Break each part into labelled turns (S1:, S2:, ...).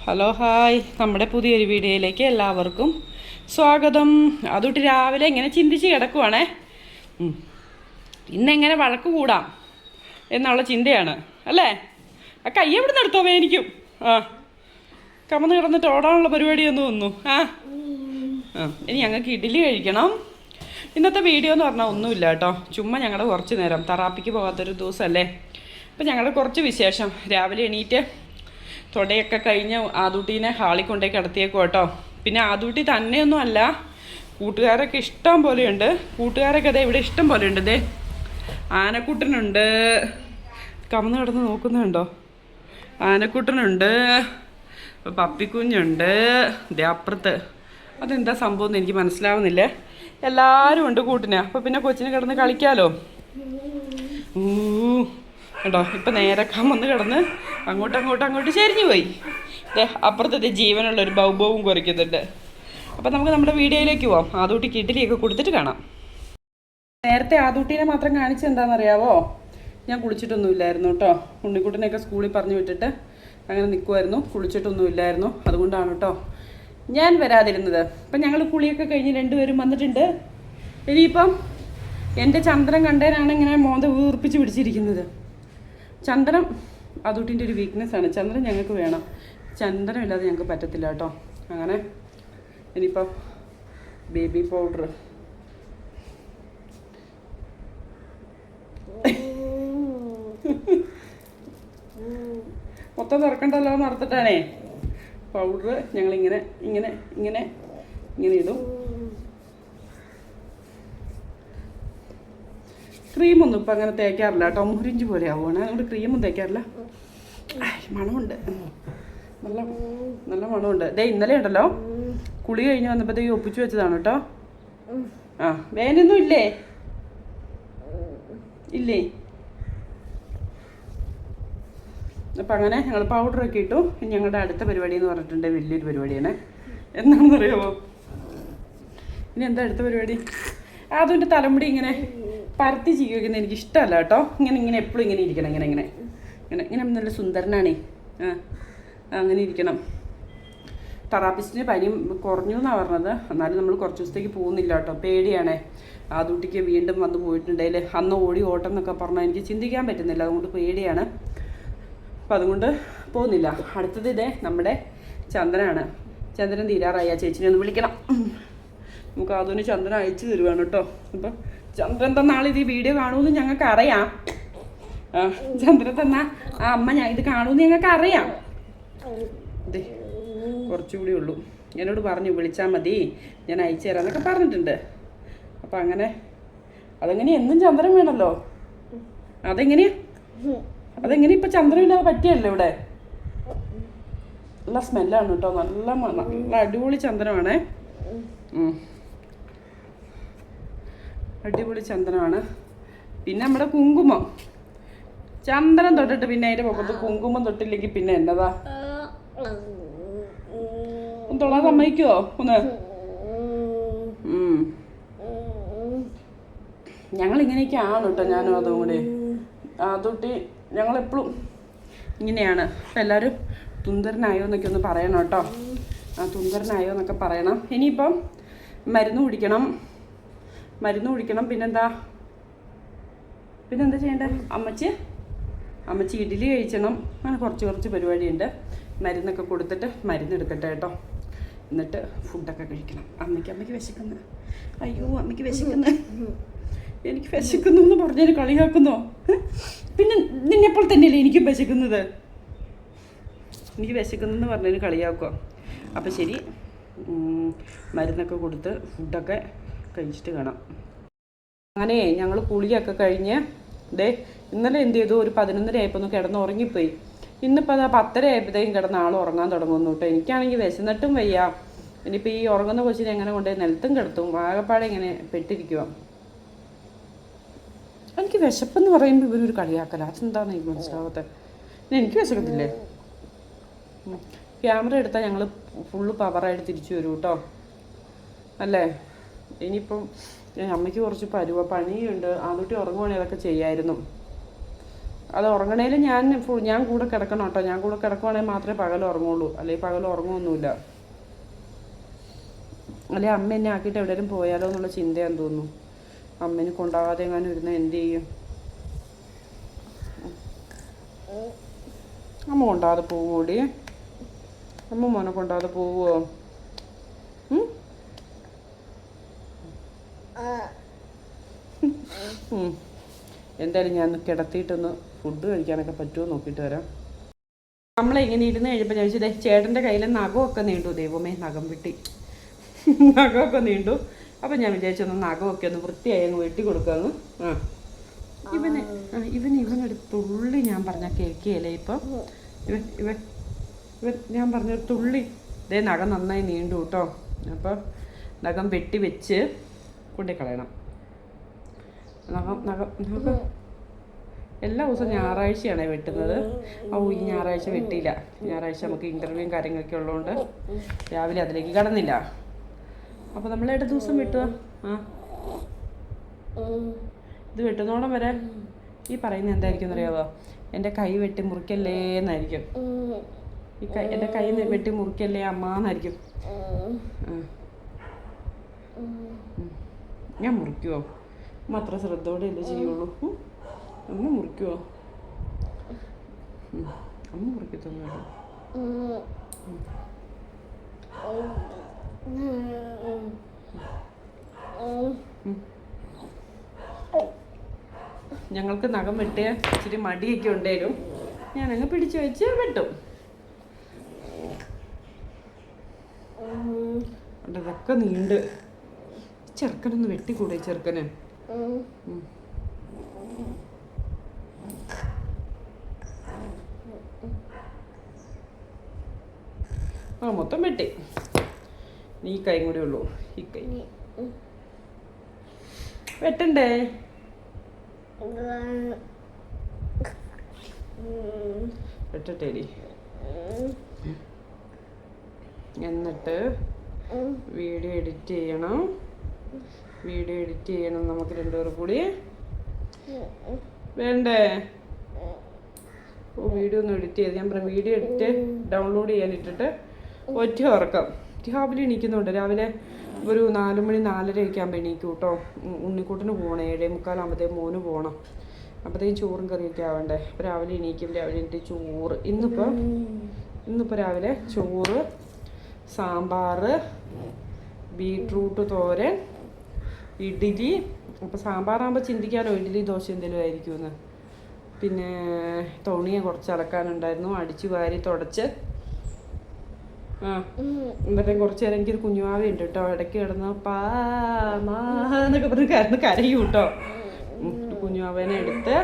S1: Hello hi, നമ്മുടെ പുതിയൊരു വീഡിയോയിലേക്ക് എല്ലാവർക്കും സ്വാഗതം. അതുകൊണ്ട് രാവിലെ ഇങ്ങനെ ചിന്തിച്ച് കിടക്കുവാണേ, ഇന്നെങ്ങനെ വഴക്ക് കൂടാം എന്നുള്ള ചിന്തയാണ് അല്ലേ. ആ കൈ എവിടെ നിന്ന് എടുത്തോ വേനിക്കും. കമന്ന് കിടന്നിട്ട് ഓടാനുള്ള പരിപാടിയൊന്നും ഒന്നു ഇനി ഞങ്ങൾക്ക് ഇഡ്ഡലി കഴിക്കണം. ഇന്നത്തെ വീഡിയോ എന്ന് പറഞ്ഞാൽ ഒന്നുമില്ല കേട്ടോ, ചുമ്മാ ഞങ്ങളുടെ കുറച്ച് നേരം തെറാപ്പിക്ക് പോകാത്തൊരു ദിവസമല്ലേ. അപ്പം ഞങ്ങളുടെ കുറച്ച് വിശേഷം. രാവിലെ എണീറ്റ് തൊടയൊക്കെ കഴിഞ്ഞ് ആദൂട്ടീനെ ഹാളിൽ കൊണ്ടേ കിടത്തിയേക്കും കേട്ടോ. പിന്നെ ആദൂട്ടി തന്നെയൊന്നും അല്ല, കൂട്ടുകാരൊക്കെ ഇഷ്ടം പോലെയുണ്ട്. കൂട്ടുകാരൊക്കെ അതെ ഇവിടെ ഇഷ്ടം പോലെയുണ്ട്. ഇതേ ആനക്കുട്ടനുണ്ട്, കമന്ന് കിടന്ന് നോക്കുന്നുണ്ടോ. ആനക്കുട്ടനുണ്ട്, പപ്പിക്കുഞ്ഞുണ്ട്, ഇതേ അപ്പുറത്ത്. അതെന്താ സംഭവം എന്ന് എനിക്ക് മനസ്സിലാവുന്നില്ലേ. എല്ലാവരും ഉണ്ട് കൂട്ടിന്. അപ്പോൾ പിന്നെ കൊച്ചിന് കിടന്ന് കളിക്കാമല്ലോ. കേട്ടോ, ഇപ്പം നേരെ കമന്ന് കിടന്ന് അങ്ങോട്ട് ചെരിഞ്ഞു പോയി. അപ്പുറത്തെ ജീവനുള്ളൊരു ബൗബവും കുറയ്ക്കുന്നുണ്ട്. അപ്പം നമുക്ക് നമ്മുടെ വീഡിയോയിലേക്ക് പോവാം. ആദൂട്ടിക്ക് ഇഡ്ഡലിയൊക്കെ കൊടുത്തിട്ട് കാണാം. നേരത്തെ ആദൂട്ടീനെ മാത്രം കാണിച്ചെന്താണെന്നറിയാവോ, ഞാൻ കുളിച്ചിട്ടൊന്നുമില്ലായിരുന്നു കേട്ടോ. ഉണ്ണിക്കുട്ടനെയൊക്കെ സ്കൂളിൽ പറഞ്ഞു വിട്ടിട്ട് അങ്ങനെ നിൽക്കുമായിരുന്നു, കുളിച്ചിട്ടൊന്നുമില്ലായിരുന്നു. അതുകൊണ്ടാണ് കേട്ടോ ഞാൻ വരാതിരുന്നത്. അപ്പം ഞങ്ങൾ കുളിയൊക്കെ കഴിഞ്ഞ് രണ്ടുപേരും വന്നിട്ടുണ്ട്. ഇനിയിപ്പം എൻ്റെ ചന്ദ്രൻ കണ്ടേനാണ് ഇങ്ങനെ മോന്ത വീർപ്പിച്ച് പിടിച്ചിരിക്കുന്നത്. ചന്ദനം ആദൂട്ടിൻ്റെ ഒരു വീക്ക്നെസ്സാണ്. ചന്ദനം ഞങ്ങൾക്ക് വേണം, ചന്ദനം ഇല്ലാതെ ഞങ്ങൾക്ക് പറ്റത്തില്ല കേട്ടോ. അങ്ങനെ ഇനിയിപ്പം ബേബി പൗഡർ മൊത്തം തുറക്കണ്ടല്ലോ നടത്തിട്ടാണേ പൗഡർ ഞങ്ങളിങ്ങനെ ഇങ്ങനെ ഇങ്ങനെ ഇങ്ങനെ ഇടും. ക്രീമൊന്നും ഇപ്പം അങ്ങനെ തേക്കാറില്ല കേട്ടോ, മുരിഞ്ച് പോലെ ആവുകയാണ്. അതുകൊണ്ട് ക്രീമൊന്നും തേക്കാറില്ല. മണമുണ്ട്, നല്ല നല്ല മണമുണ്ട്. ദേ ഇന്നലെ ഉണ്ടല്ലോ കുളി കഴിഞ്ഞ് വന്നപ്പോഴത്തേക്ക് ഒപ്പിച്ചു വെച്ചതാണ് കേട്ടോ. വേനൊന്നും ഇല്ലേ ഇല്ലേ. അപ്പം അങ്ങനെ ഞങ്ങൾ പൗഡറൊക്കെ ഇട്ടു. ഞങ്ങളുടെ അടുത്ത പരിപാടി എന്ന് പറഞ്ഞിട്ടുണ്ട് വലിയൊരു പരിപാടിയാണ്. എന്താണെന്ന് അറിയാമോ? ഇനി എന്താ അടുത്ത പരിപാടി? അതിൻ്റെ തലമുടി ഇങ്ങനെ പരത്തി ചീകിക്കുന്നത് എനിക്ക് ഇഷ്ടമല്ല കേട്ടോ. ഇങ്ങനെ എപ്പോഴും ഇങ്ങനെ ഇരിക്കണം, ഇങ്ങനെ ഇങ്ങനെ ഇങ്ങനെ ഇങ്ങനെ നല്ല സുന്ദരനാണേ. അങ്ങനെ ഇരിക്കണം. തെറാപ്പിസ്റ്റിന് പനി കുറഞ്ഞു എന്നാണ് പറഞ്ഞത്. എന്നാലും നമ്മൾ കുറച്ച് ദിവസത്തേക്ക് പോകുന്നില്ല കേട്ടോ, പേടിയാണേ. ആദൂട്ടിക്ക് വീണ്ടും വന്ന് പോയിട്ടുണ്ടെങ്കിൽ അന്ന് ഓടി ഓട്ടം എന്നൊക്കെ പറഞ്ഞാൽ എനിക്ക് ചിന്തിക്കാൻ പറ്റുന്നില്ല. അതുകൊണ്ട് പേടിയാണ്. അപ്പം അതുകൊണ്ട് പോകുന്നില്ല. അടുത്തത് ഇതേ നമ്മുടെ ചന്ദനാണ്. ചന്ദനം തീരാറായി. ആ ചേച്ചിനെ ഒന്ന് വിളിക്കണം. നമുക്ക് അതിന് ചന്ദനം അയച്ചു തരുവാണ് കേട്ടോ. അപ്പം ചന്ദ്രൻ തന്ന ആളിത് ഈ വീഡിയോ കാണുമെന്ന് ഞങ്ങൾക്ക് അറിയാം. ചന്ദ്രൻ തന്ന ആ അമ്മ ഞാൻ ഇത് കാണുമെന്ന് ഞങ്ങൾക്ക് അറിയാം. അതെ, കുറച്ചുകൂടി ഉള്ളൂ. എന്നോട് പറഞ്ഞു വിളിച്ചാൽ മതി, ഞാൻ അയച്ചു തരാമെന്നൊക്കെ പറഞ്ഞിട്ടുണ്ട്. അപ്പം അങ്ങനെ അതെങ്ങനെയാ, എന്നും ചന്ദ്രൻ വേണമല്ലോ. അതെങ്ങനെ ഇപ്പം ചന്ദ്രൻ ഇല്ലാതെ പറ്റിയല്ലോ ഇവിടെ. നല്ല സ്മെല്ലാണ് കേട്ടോ, നല്ല അടിപൊളി ചന്ദനമാണേ. അടിപൊളി ചന്ദനമാണ്. പിന്നെ നമ്മുടെ കുങ്കുമം, ചന്ദനം തൊട്ടിട്ട് പിന്നെ അതിൻ്റെ മുഖത്ത് കുങ്കുമം തൊട്ടില്ലെങ്കിൽ പിന്നെ എന്നതാ. ഒന്ന് തൊടാൻ സമ്മതിക്കുമോ ഒന്ന്? ഞങ്ങളിങ്ങനെയൊക്കെയാണ് കേട്ടോ, ഞാനും അതും കൂടി. അതൊട്ടി ഞങ്ങളെപ്പോഴും ഇങ്ങനെയാണ്. അപ്പം എല്ലാവരും തുന്തരനായോ എന്നൊക്കെ ഒന്ന് പറയണം കേട്ടോ. തുന്തരനായോ എന്നൊക്കെ പറയണം. ഇനിയിപ്പം മരുന്ന് കുടിക്കണം. പിന്നെന്താ ചെയ്യേണ്ടത്? അമ്മച്ചി ഇഡ്ഡലി കഴിക്കണം. അങ്ങനെ കുറച്ച് പരിപാടിയുണ്ട്. മരുന്നൊക്കെ കൊടുത്തിട്ട് മരുന്ന് എടുക്കട്ടെ കേട്ടോ. എന്നിട്ട് ഫുഡൊക്കെ കഴിക്കണം. അമ്മയ്ക്ക് വിശക്കുന്നു. അയ്യോ അമ്മയ്ക്ക് വിശക്കുന്നു, എനിക്ക് വിശക്കുന്നു എന്ന് പറഞ്ഞൊരു കളിയാക്കുന്നോ? പിന്നെ നിന്നെപ്പോൾ തന്നെയല്ലേ എനിക്കും വിശക്കുന്നത്. എനിക്ക് വിശക്കുന്നെന്ന് പറഞ്ഞൊരു കളിയാക്കുക. അപ്പം ശരി, മരുന്നൊക്കെ കൊടുത്ത് ഫുഡൊക്കെ കഴിച്ചിട്ട് കാണാം. അങ്ങനെ ഞങ്ങൾ കുളിയൊക്കെ കഴിഞ്ഞ് ഇന്നലെ എന്ത് ചെയ്തു, ഒരു 11:30 ആയപ്പോൾ ഒന്ന് കിടന്ന് ഉറങ്ങിപ്പോയി. ഇന്നിപ്പോൾ അത് 10:30 ആയപ്പോഴത്തേക്കും കിടന്ന് ആൾ ഉറങ്ങാൻ തുടങ്ങുന്നു കേട്ടോ. എനിക്കാണെങ്കിൽ വിശന്നിട്ടും വയ്യ. ഇനിയിപ്പോൾ ഈ ഉറങ്ങുന്ന കൊച്ചിനെ എങ്ങനെ കൊണ്ടുപോയി നിലത്തും കിടത്തും, ആകപ്പാടെ ഇങ്ങനെ പെട്ടിരിക്കുക. എനിക്ക് വിശപ്പെന്ന് പറയുമ്പോൾ ഇവരൊരു കളിയാക്കല. അതെന്താണെന്ന് എനിക്ക് മനസ്സിലാവാത്തത്. എനിക്ക് വിശക്കത്തില്ലേ? ക്യാമറ എടുത്താൽ ഞങ്ങൾ ഫുള്ള് പവറായിട്ട് തിരിച്ചു വരും കേട്ടോ, അല്ലേ? ഇനിയിപ്പം അമ്മയ്ക്ക് കുറച്ച് പണിയുണ്ട്. ആദ്യട്ടി ഉറങ്ങുവാണെങ്കിൽ അതൊക്കെ ചെയ്യായിരുന്നു. അത് ഉറങ്ങണേലും ഞാൻ കൂടെ കിടക്കണം കേട്ടോ. ഞാൻ കൂടെ കിടക്കുവാണെങ്കിൽ മാത്രമേ പകൽ ഉറങ്ങുള്ളൂ, അല്ലെങ്കിൽ പകൽ ഉറങ്ങുമൊന്നുമില്ല. അല്ലെങ്കിൽ അമ്മ എന്നെ ആക്കിയിട്ട് എവിടെയെങ്കിലും പോയാലോ എന്നുള്ള ചിന്തയാന്ന് തോന്നുന്നു. അമ്മേനെ കൊണ്ടാകാതെ എങ്ങാനും ഇരുന്ന് എന്ത് ചെയ്യും? അമ്മ കൊണ്ടാകാതെ പോവുമോടി? അമ്മ മോനെ കൊണ്ടാകാതെ പോവുമോ? എന്തായാലും ഞാൻ കിടത്തിയിട്ടൊന്ന് ഫുഡ് കഴിക്കാനൊക്കെ പറ്റുമോ നോക്കിയിട്ട് വരാം. നമ്മളിങ്ങനെ ഇരുന്ന് കഴിയുമ്പോൾ ഞാൻ ചോദിച്ചത് ചേട്ടൻ്റെ കയ്യിൽ നഖമൊക്കെ നീണ്ടു. ദൈവമേ, നഖം വെട്ടി, നഖമൊക്കെ നീണ്ടു. അപ്പം ഞാൻ വിചാരിച്ചൊന്ന് നഖമൊക്കെ ഒന്ന് വൃത്തിയായി അങ്ങ് വെട്ടി കൊടുക്കാമെന്ന്. ഇവനൊരു തുള്ളി ഞാൻ പറഞ്ഞാൽ കേൾക്കുകയല്ലേ ഇപ്പം. ഇവൻ ഞാൻ പറഞ്ഞൊരു തുള്ളി ഇതേ നഖം നന്നായി നീണ്ടു കേട്ടോ. അപ്പം നഖം വെട്ടി വെച്ച് കൊണ്ടുകളയണം. നഖം എല്ലാ ദിവസവും ഞായറാഴ്ചയാണ് വെട്ടുന്നത്. ഈ ഞായറാഴ്ച വെട്ടിയില്ല. ഞായറാഴ്ച നമുക്ക് ഇൻ്റർവ്യൂവും കാര്യങ്ങളൊക്കെ ഉള്ളതുകൊണ്ട് രാവിലെ അതിലേക്ക് കടന്നില്ല. അപ്പോൾ നമ്മൾ ഇട ദിവസം വെട്ടുക. ഇത് വെട്ടുന്നോളം വരെ ഈ പറയുന്നത് എന്തായിരിക്കും എന്നറിയാവോ? എൻ്റെ കൈ വെട്ടി മുറിക്കല്ലേ എന്നായിരിക്കും. എൻ്റെ കൈ വെട്ടി മുറിക്കല്ലേ അമ്മ എന്നായിരിക്കും. ഞാൻ മുറിക്കുമോ? അമ്മ അത്ര ശ്രദ്ധയോടെ അല്ലേ ചെയ്യുള്ളൂ. അമ്മ മുറിക്കുമോ? അമ്മ മുറിക്കത്തൊന്നുമില്ല. ഞങ്ങൾക്ക് നഖം വെട്ടിയ ഇച്ചിരി മടിയൊക്കെ ഉണ്ടേലും ഞാനങ്ങ് പിടിച്ചു വെച്ച് വെട്ടും. ഇതൊക്കെ നീണ്ട്. ചെറുക്കനൊന്ന് വെട്ടിക്കൂടെ ചെറുക്കന്? മൊത്തം വെട്ടി. ഈ കൈ കൂടെ ഉള്ളൂ. ഈ കൈ വെട്ടണ്ടേ? വെട്ടട്ടേടി. എന്നിട്ട് വീഡിയോ എഡിറ്റ് ചെയ്യണം. നമുക്ക് രണ്ടുപേരും കൂടി. വേണ്ടേ? വീഡിയോ ഒന്ന് എഡിറ്റ് ചെയ്ത് ഞാൻ പറയാം. വീഡിയോ എഡിറ്റ് ഡൗൺലോഡ് ചെയ്യാനിട്ടിട്ട് ഒറ്റ ഉറക്കം. രാവിലെ എണീക്കുന്നുണ്ട്. രാവിലെ ഒരു 4 മണി 4:30 ആകുമ്പോൾ എണീക്കും കേട്ടോ. ഉണ്ണിക്കൂട്ടിന് പോകണം. 7:45 മോന് പോകണം. അപ്പോഴത്തേക്കും ചോറും കറിയൊക്കെ ആവണ്ടേ. അപ്പോൾ രാവിലെ എണീക്കും. രാവിലെ എണീറ്റ് ചോറ്. ഇന്നിപ്പോൾ രാവിലെ ചോറ്, സാമ്പാർ, ബീട്രൂട്ട് തോരൻ, ഇഡ്ഡലി. അപ്പോൾ സാമ്പാറാകുമ്പോൾ ചിന്തിക്കാമല്ലോ ഇഡ്ഡലി ദോശ എന്തെങ്കിലും ആയിരിക്കുമെന്ന്. പിന്നെ തുണിയെ കുറച്ച് അലക്കാനുണ്ടായിരുന്നു. അടിച്ചു വാരി തുടച്ച്. എന്നിട്ട് കുറച്ച് നേരം എനിക്കൊരു കുഞ്ഞുവാവയുണ്ട് കേട്ടോ. ഇടയ്ക്ക് കിടന്ന് എന്നൊക്കെ പറഞ്ഞ് കരയും കേട്ടോ. കുഞ്ഞുവാവേനെ എടുത്ത്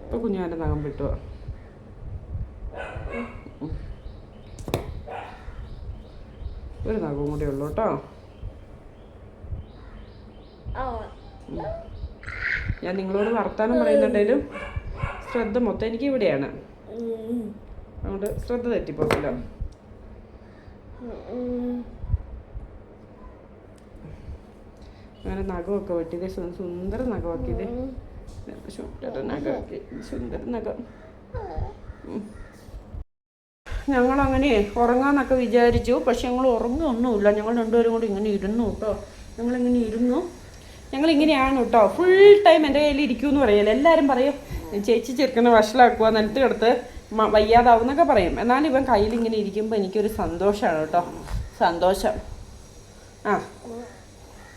S1: ഇപ്പം കുഞ്ഞുവാൻ്റെ നഖം വിട്ടുക. ഒരു നഖവും കൂടെ ഉള്ളു കേട്ടോ. ഞാൻ നിങ്ങളോട് വർത്താനം പറയുന്നുണ്ടെങ്കിലും ശ്രദ്ധ മൊത്തം എനിക്ക് ഇവിടെയാണ്. അതുകൊണ്ട് ശ്രദ്ധ തെറ്റിപ്പോക്കില്ല. അങ്ങനെ നഖമൊക്കെ വെട്ടിയത് സുന്ദര നഖമാക്കിയത്. സുന്ദര നഖം. ഞങ്ങളങ്ങനെ ഉറങ്ങാന്നൊക്കെ വിചാരിച്ചു. പക്ഷെ ഞങ്ങൾ ഉറങ്ങുമൊന്നുമില്ല. ഞങ്ങൾ രണ്ടുപേരും കൂടി ഇങ്ങനെ ഇരുന്നു കേട്ടോ. ഞങ്ങളിങ്ങനെ ഇരുന്നു. ഞങ്ങളിങ്ങനെയാണ് കേട്ടോ. ഫുൾ ടൈം എൻ്റെ കയ്യിൽ ഇരിക്കുമെന്ന് പറയല്ലോ. എല്ലാവരും പറയും ചേച്ചി ചെറുക്കനെ വഷളാക്കുക, നിലത്ത് കിടത്ത് വയ്യാതാവും എന്നൊക്കെ പറയും. എന്നാലും ഇവൻ കയ്യിലിങ്ങനെ ഇരിക്കുമ്പോൾ എനിക്കൊരു സന്തോഷമാണ് കേട്ടോ. സന്തോഷം.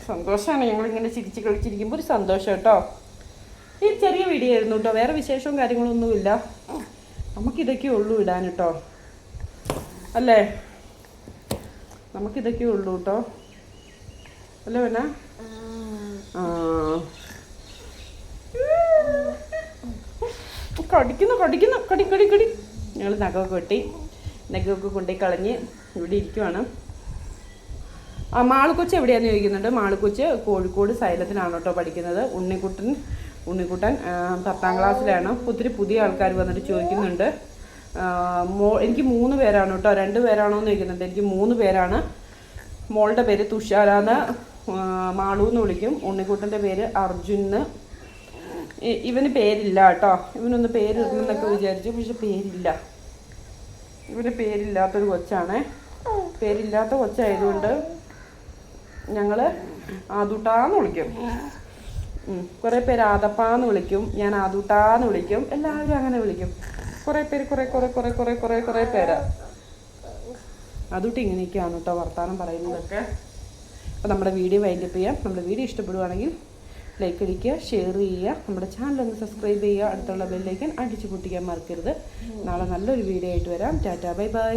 S1: സന്തോഷമാണ്. ഞങ്ങളിങ്ങനെ ചിരിച്ച് കളിച്ചിരിക്കുമ്പോൾ ഒരു സന്തോഷം കേട്ടോ. ഈ ചെറിയ വീഡിയോ ആയിരുന്നു കേട്ടോ. വേറെ വിശേഷവും കാര്യങ്ങളൊന്നുമില്ല. നമുക്കിതൊക്കെ ഉള്ളൂ ഇടാൻ കേട്ടോ. അല്ലേ? നമുക്കിതൊക്കെ ഉള്ളൂ കേട്ടോ. അല്ലേ പിന്നെ? കടിക്കുന്നു. ഞങ്ങൾ നഖമൊക്കെ വെട്ടി നഖമൊക്കെ കൊണ്ടുപോയി കളഞ്ഞ് ഇവിടെ ഇരിക്കുവാണ്. മാളുക്കൊച്ച് എവിടെയാണെന്ന് ചോദിക്കുന്നുണ്ട്. മാളുക്കൊച്ച് കോഴിക്കോട് സൈലത്തിലാണ് കേട്ടോ പഠിക്കുന്നത്. ഉണ്ണിക്കുട്ടൻ 10ാം ക്ലാസ്സിലാണ്. ഒത്തിരി പുതിയ ആൾക്കാർ വന്നിട്ട് ചോദിക്കുന്നുണ്ട്. എനിക്ക് 3 പേരാണ് കേട്ടോ. 2 പേരാണോ എന്ന് ചോദിക്കുന്നുണ്ട്. എനിക്ക് 3 പേരാണ്. മോളുടെ പേര് തുഷാരാന്ന്, മാളു എന്ന് വിളിക്കും. ഉണ്ണിക്കുട്ടൻ്റെ പേര് അർജുൻ. ഇവന് പേരില്ല കേട്ടോ. ഇവനൊന്ന് പേരിടണമെന്നൊക്കെ വിചാരിച്ചു, പക്ഷെ പേരില്ല. ഇവന് പേരില്ലാത്തൊരു കൊച്ചാണ്. പേരില്ലാത്ത കൊച്ചായതുകൊണ്ട് ഞങ്ങൾ ആദൂട്ടാന്ന് വിളിക്കും. കുറേ പേര് ആദപ്പാന്ന് വിളിക്കും, ഞാൻ ആദൂട്ടാന്ന് വിളിക്കും, എല്ലാവരും അങ്ങനെ വിളിക്കും. കുറേ പേര് കുറേ പേരാ. ആദൂട്ടി ഇങ്ങനെയൊക്കെയാണ് കേട്ടോ വർത്താനം പറയുന്നതൊക്കെ. അപ്പോൾ നമ്മുടെ വീഡിയോ വൈൻഡപ്പ് ചെയ്യാം. നമ്മുടെ വീഡിയോ ഇഷ്ടപ്പെടുവാണെങ്കിൽ ലൈക്ക് അടിക്കുക, ഷെയർ ചെയ്യുക, നമ്മുടെ ചാനലൊന്ന് സബ്സ്ക്രൈബ് ചെയ്യുക, അടുത്തുള്ള ബെല്ലൈക്കൻ അടിച്ചു പൊട്ടിക്കാൻ മറക്കരുത്. നാളെ നല്ലൊരു വീഡിയോ ആയിട്ട് വരാം. Tata, bye bye.